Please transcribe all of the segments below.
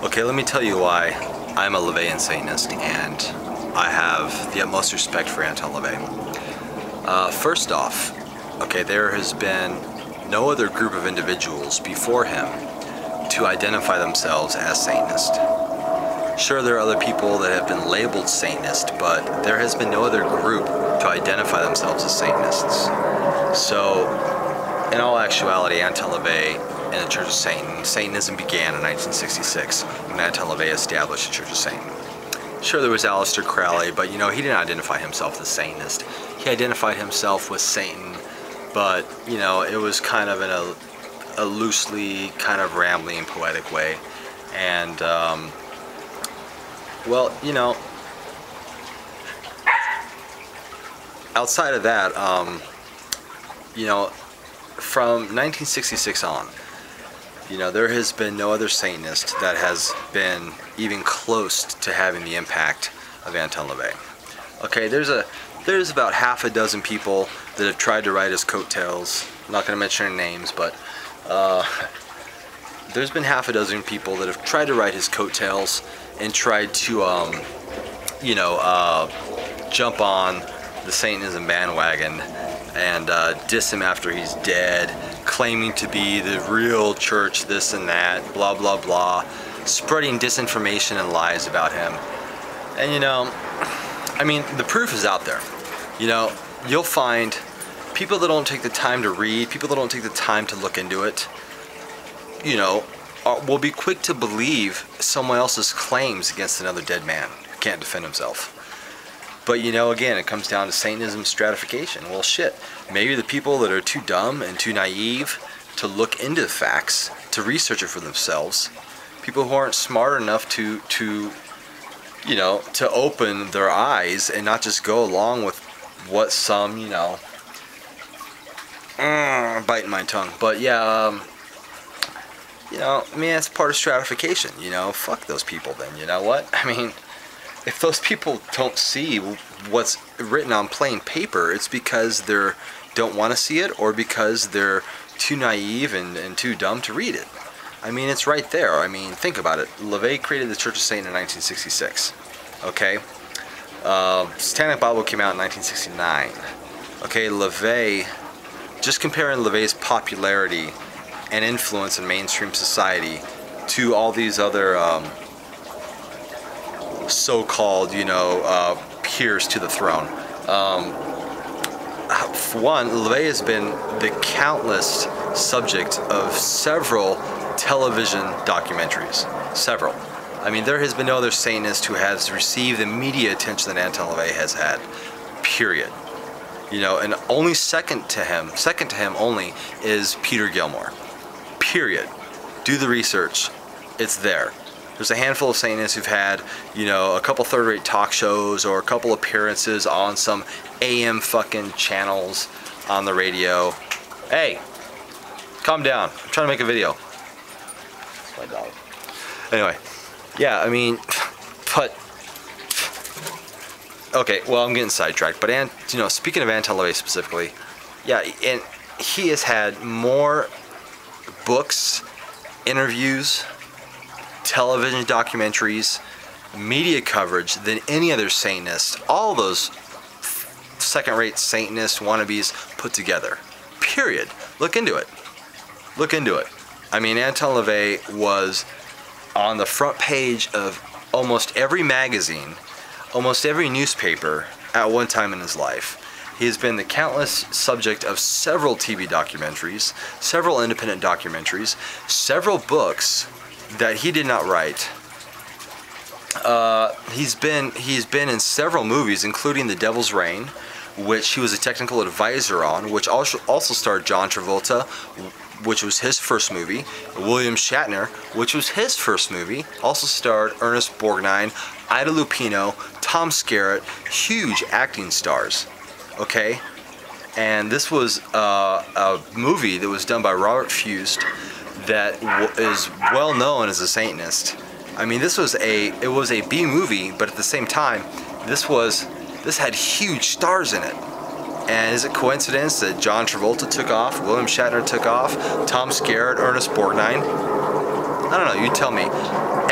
Okay, let me tell you why I'm a LaVey Satanist, and I have the utmost respect for Anton LaVey. First off, okay, there has been no other group of individuals before him to identify themselves as Satanist. Sure, there are other people that have been labeled Satanist, but there has been no other group to identify themselves as Satanists. So, in all actuality, Anton LaVey and the Church of Satan, Satanism began in 1966 when Anton LaVey established the Church of Satan. Sure, there was Aleister Crowley, but you know, he didn't identify himself as Satanist. He identified himself with Satan, but you know, it was kind of in a loosely, kind of rambling and poetic way. And well, you know, outside of that, you know, from 1966 on, you know, there has been no other Satanist that has been even close to having the impact of Anton LaVey. Okay, there's about half a dozen people that have tried to ride his coattails. I'm not going to mention their names, but there's been half a dozen people that have tried to ride his coattails and tried to, you know, jump on the Satanism bandwagon and diss him after he's dead, claiming to be the real church, this and that, blah blah blah, spreading disinformation and lies about him. And you know, I mean, the proof is out there. You know, you'll find people that don't take the time to read, people that don't take the time to look into it, you know, will be quick to believe someone else's claims against another dead man who can't defend himself. But you know, again, it comes down to Satanism stratification. Well, shit, maybe the people that are too dumb and too naive to look into the facts, to research it for themselves, people who aren't smart enough to you know, to open their eyes and not just go along with what some, you know, biting my tongue. But yeah, you know, I mean, that's part of stratification, you know, fuck those people then, you know what? I mean, if those people don't see what's written on plain paper, it's because they don't want to see it, or because they're too naive and too dumb to read it. I mean, it's right there. I mean, think about it. LaVey created the Church of Satan in 1966. Okay? Satanic Bible came out in 1969. Okay, LaVey, just comparing LaVey's popularity and influence in mainstream society to all these other so-called, you know, peers to the throne. For one, LaVey has been the countless subject of several television documentaries. Several. I mean, there has been no other Satanist who has received the media attention that Anton LaVey has had. Period. You know, and only second to him only is Peter Gilmore. Period. Do the research. It's there. There's a handful of Satanists who've had, you know, a couple third-rate talk shows or a couple appearances on some AM fucking channels on the radio. Hey, calm down. I'm trying to make a video. That's my dog. Anyway, yeah, I mean, but okay, well, I'm getting sidetracked. But you know, speaking of Anton LaVey specifically, yeah, and he has had more books, interviews, television documentaries, media coverage than any other Satanist. All those second-rate Satanist wannabes put together. Period. Look into it. Look into it. I mean, Anton LaVey was on the front page of almost every magazine, almost every newspaper at one time in his life. He has been the countless subject of several TV documentaries, several independent documentaries, several books that he did not write. He's been in several movies, including The Devil's Reign, which he was a technical advisor on, which also starred John Travolta, which was his first movie. William Shatner, which was his first movie, also starred Ernest Borgnine, Ida Lupino, Tom Skerritt, huge acting stars. Okay? And this was a movie that was done by Robert Fust that is well known as a Satanist. I mean, it was a B movie, but at the same time, this had huge stars in it. And is it coincidence that John Travolta took off, William Shatner took off, Tom Skerritt, Ernest Borgnine? I don't know, you tell me.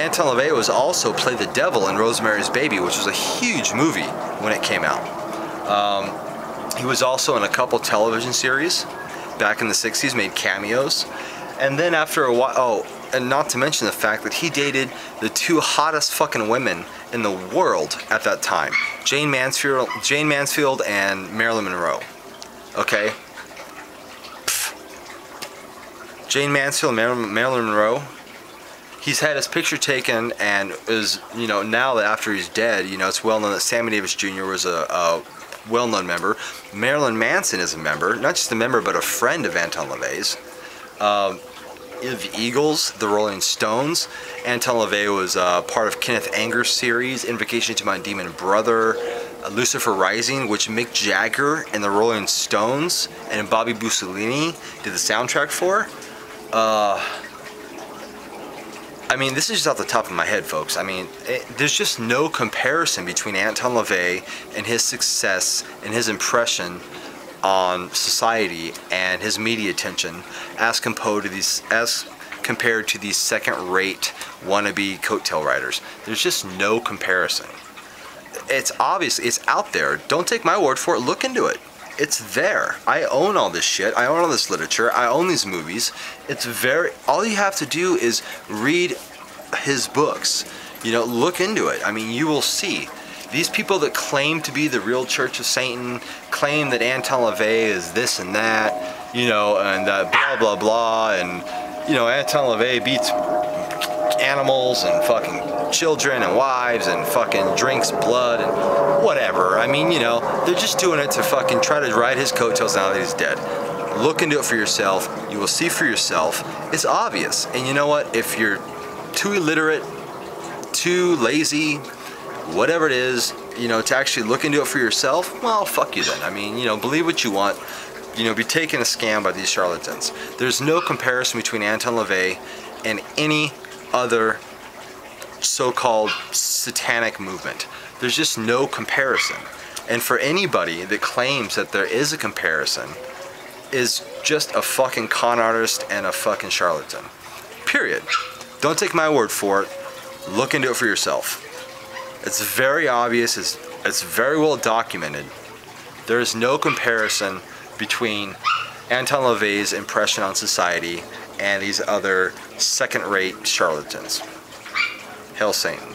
Anton LaVey was also played the devil in Rosemary's Baby, which was a huge movie when it came out. He was also in a couple television series back in the 60s, made cameos. And then after a while, oh, and not to mention the fact that he dated the two hottest fucking women in the world at that time. Jane Mansfield and Marilyn Monroe. Okay? Pfft. Jane Mansfield and Marilyn Monroe. He's had his picture taken and is, you know, now that after he's dead, you know, it's well known that Sammy Davis Jr. was a well-known member. Marilyn Manson is a member, not just a member, but a friend of Anton LaVey's. The Eagles, the Rolling Stones. Anton LaVey was part of Kenneth Anger's series, Invocation to My Demon Brother, Lucifer Rising, which Mick Jagger and the Rolling Stones and Bobby Mussolini did the soundtrack for. I mean, this is just off the top of my head, folks. I mean, there's just no comparison between Anton LaVey and his success and his impression on society and his media attention as compared to these second-rate wannabe coattail riders. There's just no comparison. It's obvious, it's out there. Don't take my word for it, look into it. It's there. I own all this shit. I own all this literature. I own these movies. It's all you have to do is read his books. You know, look into it. I mean, you will see. These people that claim to be the real Church of Satan, claim that Anton LaVey is this and that, you know, and blah, blah, blah, and, you know, Anton LaVey beats animals and fucking children and wives and fucking drinks blood and whatever. I mean, you know, they're just doing it to fucking try to ride his coattails now that he's dead. Look into it for yourself. You will see for yourself. It's obvious. And you know what? If you're too illiterate, too lazy, whatever it is, you know, to actually look into it for yourself, well, fuck you then. I mean, you know, believe what you want. You know, be taken a scam by these charlatans. There's no comparison between Anton LaVey and any other so-called satanic movement. There's just no comparison. And for anybody that claims that there is a comparison is just a fucking con artist and a fucking charlatan. Period. Don't take my word for it. Look into it for yourself. It's very obvious, it's very well documented. There is no comparison between Anton LaVey's impression on society and these other second-rate charlatans. Hail Satan.